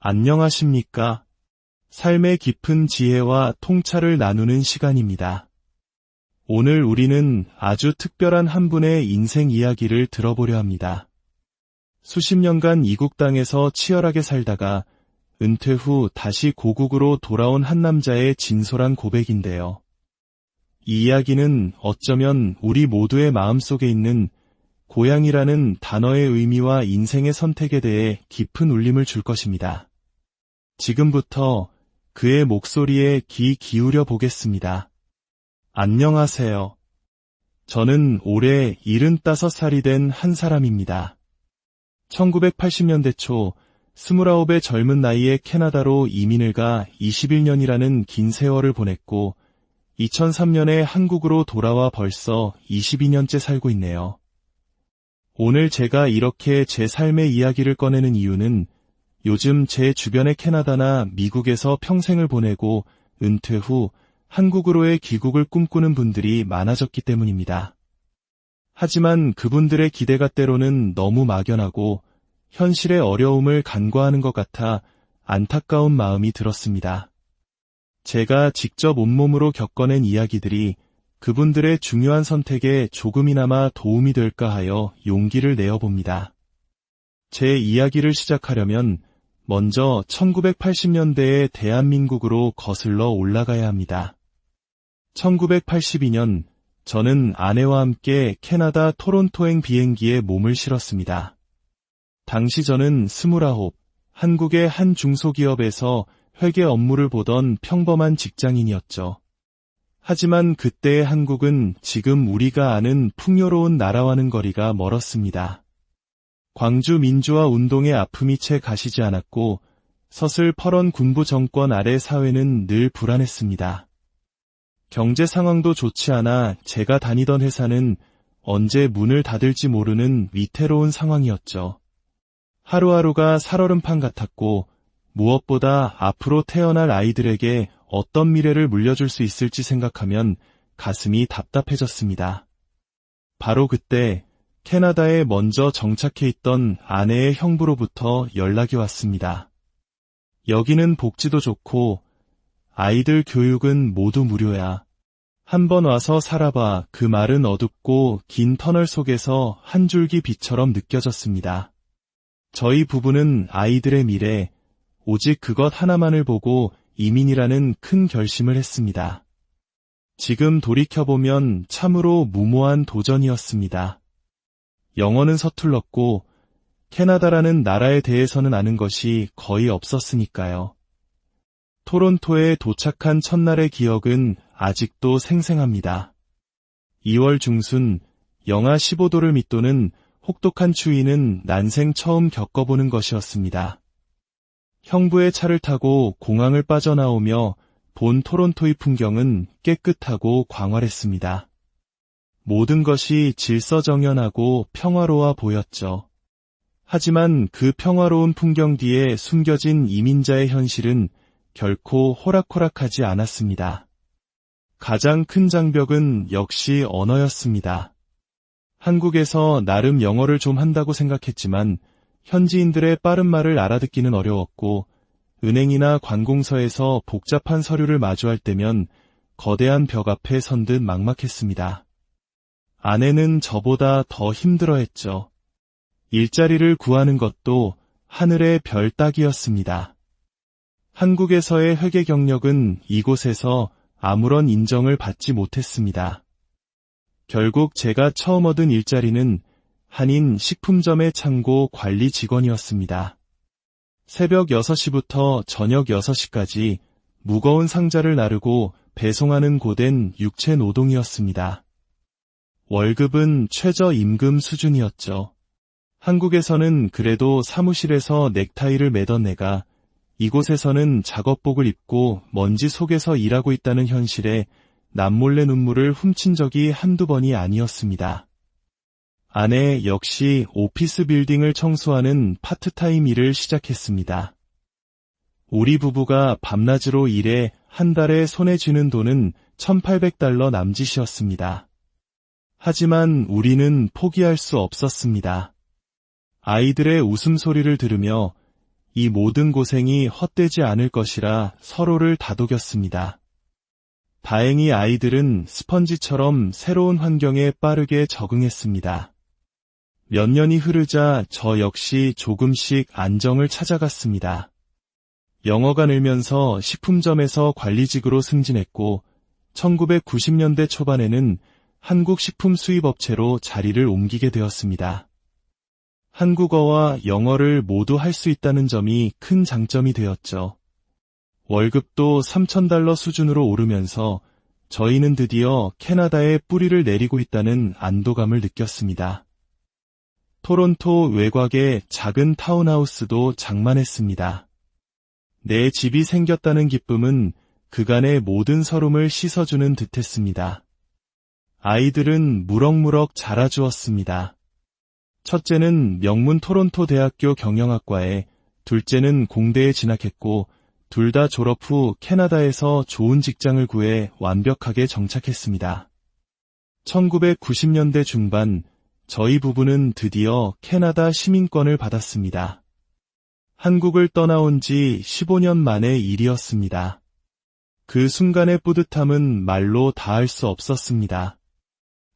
안녕하십니까? 삶의 깊은 지혜와 통찰을 나누는 시간입니다. 오늘 우리는 아주 특별한 한 분의 인생 이야기를 들어보려 합니다. 수십 년간 이국 땅에서 치열하게 살다가 은퇴 후 다시 고국으로 돌아온 한 남자의 진솔한 고백인데요. 이 이야기는 어쩌면 우리 모두의 마음속에 있는 고향이라는 단어의 의미와 인생의 선택에 대해 깊은 울림을 줄 것입니다. 지금부터 그의 목소리에 귀 기울여 보겠습니다. 안녕하세요. 저는 올해 75살이 된 한 사람입니다. 1980년대 초 29의 젊은 나이에 캐나다로 이민을 가 21년이라는 긴 세월을 보냈고 2003년에 한국으로 돌아와 벌써 22년째 살고 있네요. 오늘 제가 이렇게 제 삶의 이야기를 꺼내는 이유는 요즘 제 주변의 캐나다나 미국에서 평생을 보내고 은퇴 후 한국으로의 귀국을 꿈꾸는 분들이 많아졌기 때문입니다. 하지만 그분들의 기대가 때로는 너무 막연하고 현실의 어려움을 간과하는 것 같아 안타까운 마음이 들었습니다. 제가 직접 온몸으로 겪어낸 이야기들이 그분들의 중요한 선택에 조금이나마 도움이 될까 하여 용기를 내어봅니다. 제 이야기를 시작하려면 먼저 1980년대의 대한민국으로 거슬러 올라가야 합니다. 1982년 저는 아내와 함께 캐나다 토론토행 비행기에 몸을 실었습니다. 당시 저는 29, 한국의 한 중소기업에서 회계 업무를 보던 평범한 직장인이었죠. 하지만 그때의 한국은 지금 우리가 아는 풍요로운 나라와는 거리가 멀었습니다. 광주 민주화 운동의 아픔이 채 가시지 않았고 서슬퍼런 군부 정권 아래 사회는 늘 불안했습니다. 경제 상황도 좋지 않아 제가 다니던 회사는 언제 문을 닫을지 모르는 위태로운 상황이었죠. 하루하루가 살얼음판 같았고 무엇보다 앞으로 태어날 아이들에게 어떤 미래를 물려줄 수 있을지 생각하면 가슴이 답답해졌습니다. 바로 그때 캐나다에 먼저 정착해 있던 아내의 형부로부터 연락이 왔습니다. 여기는 복지도 좋고 아이들 교육은 모두 무료야. 한번 와서 살아봐. 그 말은 어둡고 긴 터널 속에서 한 줄기 빛처럼 느껴졌습니다. 저희 부부는 아이들의 미래, 오직 그것 하나만을 보고 이민이라는 큰 결심을 했습니다. 지금 돌이켜보면 참으로 무모한 도전이었습니다. 영어는 서툴렀고 캐나다라는 나라에 대해서는 아는 것이 거의 없었으니까요. 토론토에 도착한 첫날의 기억은 아직도 생생합니다. 2월 중순 영하 15도를 밑도는 혹독한 추위는 난생 처음 겪어보는 것이었습니다. 형부의 차를 타고 공항을 빠져나오며 본 토론토의 풍경은 깨끗하고 광활했습니다. 모든 것이 질서정연하고 평화로워 보였죠. 하지만 그 평화로운 풍경 뒤에 숨겨진 이민자의 현실은 결코 호락호락하지 않았습니다. 가장 큰 장벽은 역시 언어였습니다. 한국에서 나름 영어를 좀 한다고 생각했지만 현지인들의 빠른 말을 알아듣기는 어려웠고 은행이나 관공서에서 복잡한 서류를 마주할 때면 거대한 벽 앞에 선 듯 막막했습니다. 아내는 저보다 더 힘들어했죠. 일자리를 구하는 것도 하늘의 별 따기였습니다. 한국에서의 회계 경력은 이곳에서 아무런 인정을 받지 못했습니다. 결국 제가 처음 얻은 일자리는 한인 식품점의 창고 관리 직원이었습니다. 새벽 6시부터 저녁 6시까지 무거운 상자를 나르고 배송하는 고된 육체 노동이었습니다. 월급은 최저임금 수준이었죠. 한국에서는 그래도 사무실에서 넥타이를 매던 내가 이곳에서는 작업복을 입고 먼지 속에서 일하고 있다는 현실에 남몰래 눈물을 훔친 적이 한두 번이 아니었습니다. 아내 역시 오피스 빌딩을 청소하는 파트타임 일을 시작했습니다. 우리 부부가 밤낮으로 일해 한 달에 손에 쥐는 돈은 $1,800 남짓이었습니다. 하지만 우리는 포기할 수 없었습니다. 아이들의 웃음소리를 들으며 이 모든 고생이 헛되지 않을 것이라 서로를 다독였습니다. 다행히 아이들은 스펀지처럼 새로운 환경에 빠르게 적응했습니다. 몇 년이 흐르자 저 역시 조금씩 안정을 찾아갔습니다. 영어가 늘면서 식품점에서 관리직으로 승진했고 1990년대 초반에는 한국 식품 수입업체로 자리를 옮기게 되었습니다. 한국어와 영어를 모두 할 수 있다는 점이 큰 장점이 되었죠. 월급도 $3,000 수준으로 오르면서 저희는 드디어 캐나다에 뿌리를 내리고 있다는 안도감을 느꼈습니다. 토론토 외곽의 작은 타운하우스도 장만했습니다. 내 집이 생겼다는 기쁨은 그간의 모든 서름을 씻어주는 듯했습니다. 아이들은 무럭무럭 자라주었습니다. 첫째는 명문 토론토 대학교 경영학과에, 둘째는 공대에 진학했고 둘 다 졸업 후 캐나다에서 좋은 직장을 구해 완벽하게 정착했습니다. 1990년대 중반 저희 부부는 드디어 캐나다 시민권을 받았습니다. 한국을 떠나온 지 15년 만의 일이었습니다. 그 순간의 뿌듯함은 말로 다할 수 없었습니다.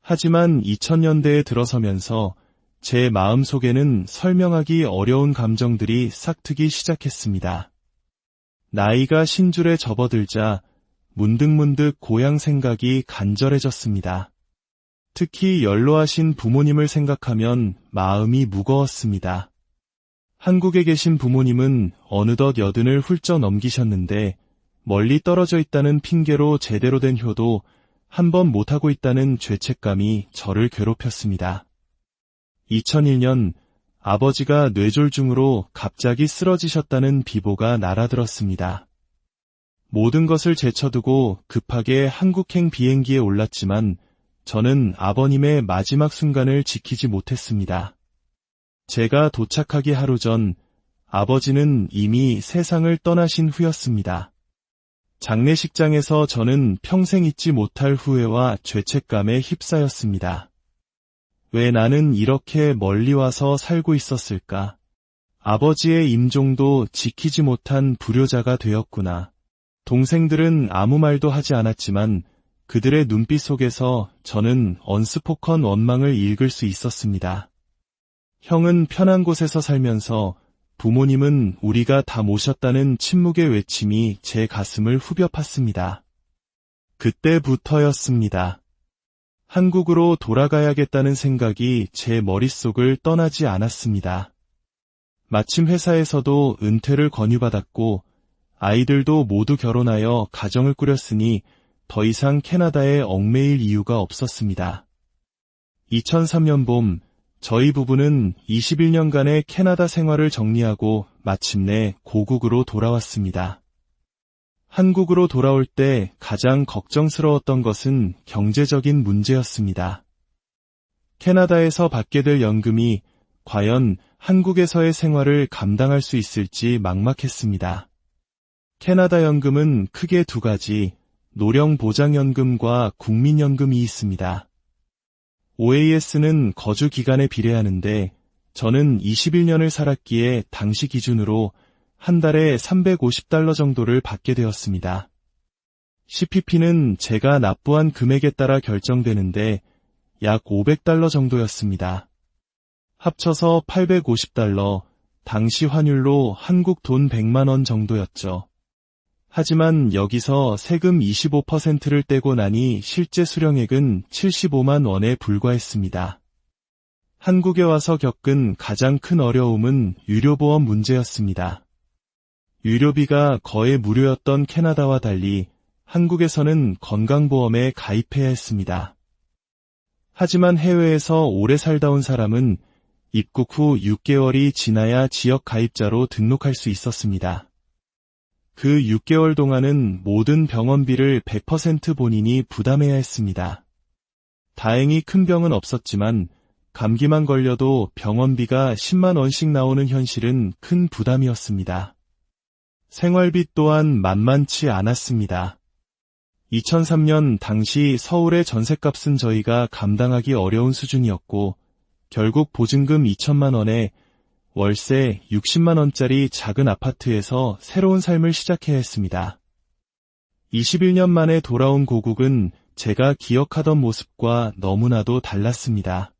하지만 2000년대에 들어서면서 제 마음속에는 설명하기 어려운 감정들이 싹트기 시작했습니다. 나이가 신줄에 접어들자 문득문득 고향 생각이 간절해졌습니다. 특히 연로하신 부모님을 생각하면 마음이 무거웠습니다. 한국에 계신 부모님은 어느덧 80을 훌쩍 넘기셨는데 멀리 떨어져 있다는 핑계로 제대로 된 효도 한 번 못하고 있다는 죄책감이 저를 괴롭혔습니다. 2001년 아버지가 뇌졸중으로 갑자기 쓰러지셨다는 비보가 날아들었습니다. 모든 것을 제쳐두고 급하게 한국행 비행기에 올랐지만 저는 아버님의 마지막 순간을 지키지 못했습니다. 제가 도착하기 하루 전 아버지는 이미 세상을 떠나신 후였습니다. 장례식장에서 저는 평생 잊지 못할 후회와 죄책감에 휩싸였습니다. 왜 나는 이렇게 멀리 와서 살고 있었을까? 아버지의 임종도 지키지 못한 불효자가 되었구나. 동생들은 아무 말도 하지 않았지만 그들의 눈빛 속에서 저는 언스포컨 원망을 읽을 수 있었습니다. 형은 편한 곳에서 살면서 부모님은 우리가 다 모셨다는 침묵의 외침이 제 가슴을 후벼 팠습니다. 그때부터였습니다. 한국으로 돌아가야겠다는 생각이 제 머릿속을 떠나지 않았습니다. 마침 회사에서도 은퇴를 권유받았고 아이들도 모두 결혼하여 가정을 꾸렸으니 더 이상 캐나다에 얽매일 이유가 없었습니다. 2003년 봄 저희 부부는 21년간의 캐나다 생활을 정리하고 마침내 고국으로 돌아왔습니다. 한국으로 돌아올 때 가장 걱정스러웠던 것은 경제적인 문제였습니다. 캐나다에서 받게 될 연금이 과연 한국에서의 생활을 감당할 수 있을지 막막했습니다. 캐나다 연금은 크게 두 가지, 노령보장연금과 국민연금이 있습니다. OAS는 거주 기간에 비례하는데 저는 21년을 살았기에 당시 기준으로 한 달에 $350 정도를 받게 되었습니다. CPP는 제가 납부한 금액에 따라 결정되는데 약 $500 정도였습니다. 합쳐서 $850, 당시 환율로 한국 돈 100만 원 정도였죠. 하지만 여기서 세금 25%를 떼고 나니 실제 수령액은 75만 원에 불과했습니다. 한국에 와서 겪은 가장 큰 어려움은 유료보험 문제였습니다. 유료비가 거의 무료였던 캐나다와 달리 한국에서는 건강보험에 가입해야 했습니다. 하지만 해외에서 오래 살다 온 사람은 입국 후 6개월이 지나야 지역 가입자로 등록할 수 있었습니다. 그 6개월 동안은 모든 병원비를 100% 본인이 부담해야 했습니다. 다행히 큰 병은 없었지만 감기만 걸려도 병원비가 10만 원씩 나오는 현실은 큰 부담이었습니다. 생활비 또한 만만치 않았습니다. 2003년 당시 서울의 전셋값은 저희가 감당하기 어려운 수준이었고 결국 보증금 2천만 원에 월세 60만 원짜리 작은 아파트에서 새로운 삶을 시작해야 했습니다. 21년 만에 돌아온 고국은 제가 기억하던 모습과 너무나도 달랐습니다.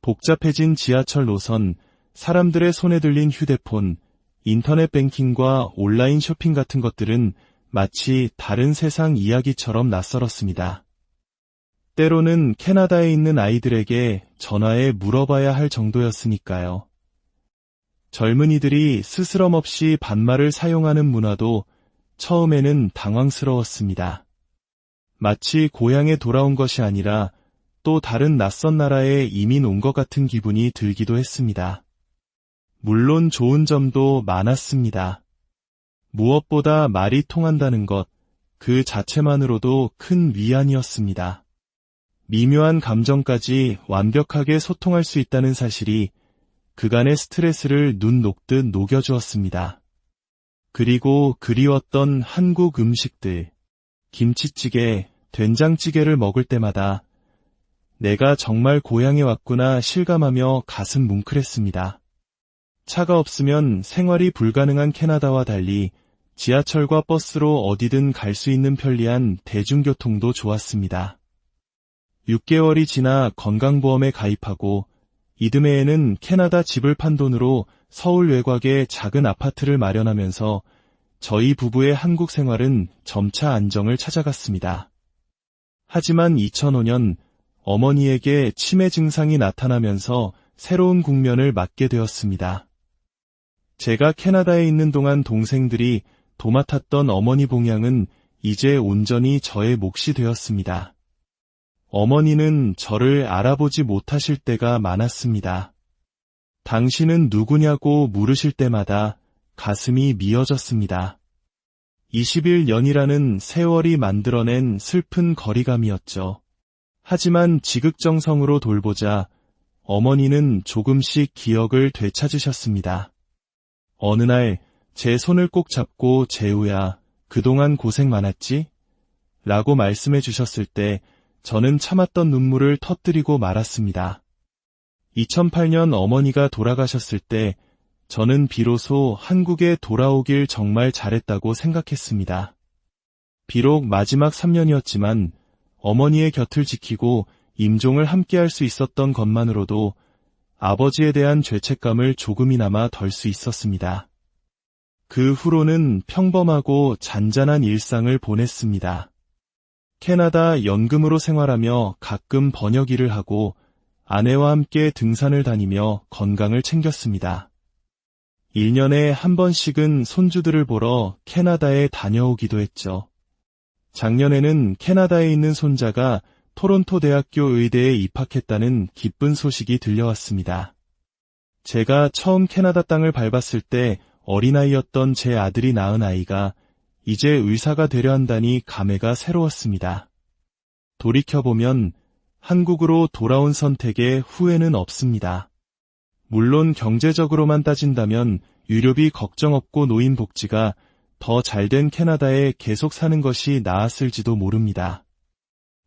복잡해진 지하철 노선, 사람들의 손에 들린 휴대폰, 인터넷 뱅킹과 온라인 쇼핑 같은 것들은 마치 다른 세상 이야기처럼 낯설었습니다. 때로는 캐나다에 있는 아이들에게 전화해 물어봐야 할 정도였으니까요. 젊은이들이 스스럼 없이 반말을 사용하는 문화도 처음에는 당황스러웠습니다. 마치 고향에 돌아온 것이 아니라 또 다른 낯선 나라에 이민 온 것 같은 기분이 들기도 했습니다. 물론 좋은 점도 많았습니다. 무엇보다 말이 통한다는 것, 그 자체만으로도 큰 위안이었습니다. 미묘한 감정까지 완벽하게 소통할 수 있다는 사실이 그간의 스트레스를 눈 녹듯 녹여주었습니다. 그리고 그리웠던 한국 음식들, 김치찌개, 된장찌개를 먹을 때마다 내가 정말 고향에 왔구나 실감하며 가슴 뭉클했습니다. 차가 없으면 생활이 불가능한 캐나다와 달리 지하철과 버스로 어디든 갈 수 있는 편리한 대중교통도 좋았습니다. 6개월이 지나 건강보험에 가입하고 이듬해에는 캐나다 집을 판 돈으로 서울 외곽에 작은 아파트를 마련하면서 저희 부부의 한국 생활은 점차 안정을 찾아갔습니다. 하지만 2005년 어머니에게 치매 증상이 나타나면서 새로운 국면을 맞게 되었습니다. 제가 캐나다에 있는 동안 동생들이 도맡았던 어머니 봉양은 이제 온전히 저의 몫이 되었습니다. 어머니는 저를 알아보지 못하실 때가 많았습니다. 당신은 누구냐고 물으실 때마다 가슴이 미어졌습니다. 21년이라는 세월이 만들어낸 슬픈 거리감이었죠. 하지만 지극정성으로 돌보자 어머니는 조금씩 기억을 되찾으셨습니다. 어느 날 제 손을 꼭 잡고 재우야 그동안 고생 많았지? 라고 말씀해 주셨을 때 저는 참았던 눈물을 터뜨리고 말았습니다. 2008년 어머니가 돌아가셨을 때 저는 비로소 한국에 돌아오길 정말 잘했다고 생각했습니다. 비록 마지막 3년이었지만 어머니의 곁을 지키고 임종을 함께할 수 있었던 것만으로도 아버지에 대한 죄책감을 조금이나마 덜 수 있었습니다. 그 후로는 평범하고 잔잔한 일상을 보냈습니다. 캐나다 연금으로 생활하며 가끔 번역 일을 하고 아내와 함께 등산을 다니며 건강을 챙겼습니다. 1년에 한 번씩은 손주들을 보러 캐나다에 다녀오기도 했죠. 작년에는 캐나다에 있는 손자가 토론토 대학교 의대에 입학했다는 기쁜 소식이 들려왔습니다. 제가 처음 캐나다 땅을 밟았을 때 어린아이였던 제 아들이 낳은 아이가 이제 의사가 되려 한다니 감회가 새로웠습니다. 돌이켜보면 한국으로 돌아온 선택에 후회는 없습니다. 물론 경제적으로만 따진다면 유료비 걱정 없고 노인복지가 더 잘된 캐나다에 계속 사는 것이 나았을지도 모릅니다.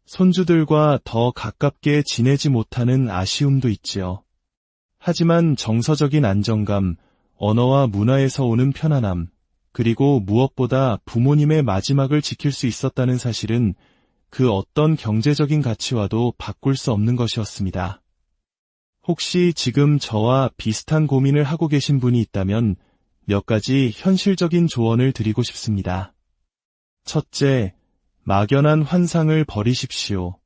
손주들과 더 가깝게 지내지 못하는 아쉬움도 있지요. 하지만 정서적인 안정감, 언어와 문화에서 오는 편안함, 그리고 무엇보다 부모님의 마지막을 지킬 수 있었다는 사실은 그 어떤 경제적인 가치와도 바꿀 수 없는 것이었습니다. 혹시 지금 저와 비슷한 고민을 하고 계신 분이 있다면 몇 가지 현실적인 조언을 드리고 싶습니다. 첫째, 막연한 환상을 버리십시오.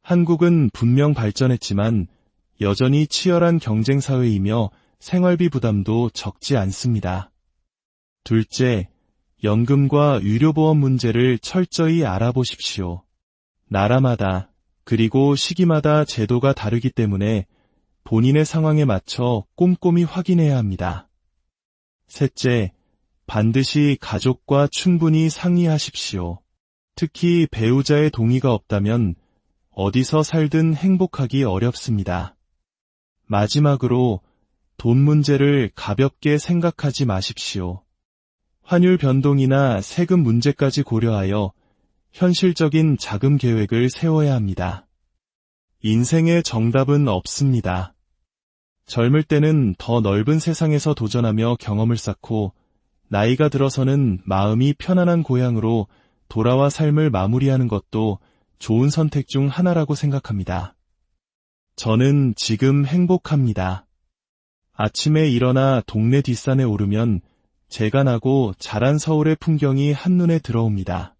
한국은 분명 발전했지만 여전히 치열한 경쟁 사회이며 생활비 부담도 적지 않습니다. 둘째, 연금과 의료보험 문제를 철저히 알아보십시오. 나라마다 그리고 시기마다 제도가 다르기 때문에 본인의 상황에 맞춰 꼼꼼히 확인해야 합니다. 셋째, 반드시 가족과 충분히 상의하십시오. 특히 배우자의 동의가 없다면 어디서 살든 행복하기 어렵습니다. 마지막으로 돈 문제를 가볍게 생각하지 마십시오. 환율 변동이나 세금 문제까지 고려하여 현실적인 자금 계획을 세워야 합니다. 인생의 정답은 없습니다. 젊을 때는 더 넓은 세상에서 도전하며 경험을 쌓고, 나이가 들어서는 마음이 편안한 고향으로 돌아와 삶을 마무리하는 것도 좋은 선택 중 하나라고 생각합니다. 저는 지금 행복합니다. 아침에 일어나 동네 뒷산에 오르면 제가 나고 자란 서울의 풍경이 한눈에 들어옵니다.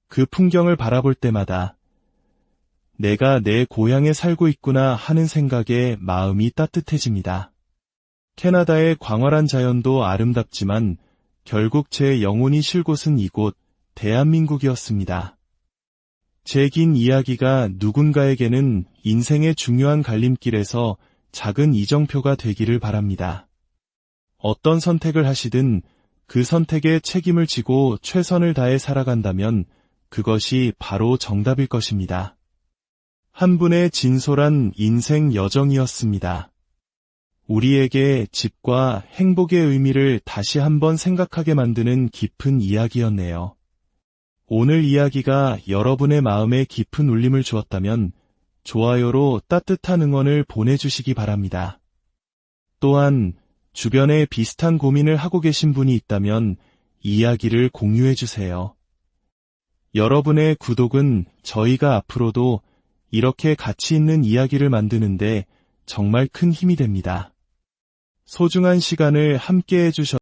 그 풍경을 바라볼 때마다 내가 내 고향에 살고 있구나 하는 생각에 마음이 따뜻해집니다. 캐나다의 광활한 자연도 아름답지만 결국 제 영혼이 쉴 곳은 이곳 대한민국이었습니다. 제 긴 이야기가 누군가에게는 인생의 중요한 갈림길에서 작은 이정표가 되기를 바랍니다. 어떤 선택을 하시든 그 선택에 책임을 지고 최선을 다해 살아간다면 그것이 바로 정답일 것입니다. 한 분의 진솔한 인생 여정이었습니다. 우리에게 집과 행복의 의미를 다시 한번 생각하게 만드는 깊은 이야기였네요. 오늘 이야기가 여러분의 마음에 깊은 울림을 주었다면 좋아요로 따뜻한 응원을 보내주시기 바랍니다. 또한 주변에 비슷한 고민을 하고 계신 분이 있다면 이야기를 공유해주세요. 여러분의 구독은 저희가 앞으로도 이렇게 가치 있는 이야기를 만드는데 정말 큰 힘이 됩니다. 소중한 시간을 함께 해주셔서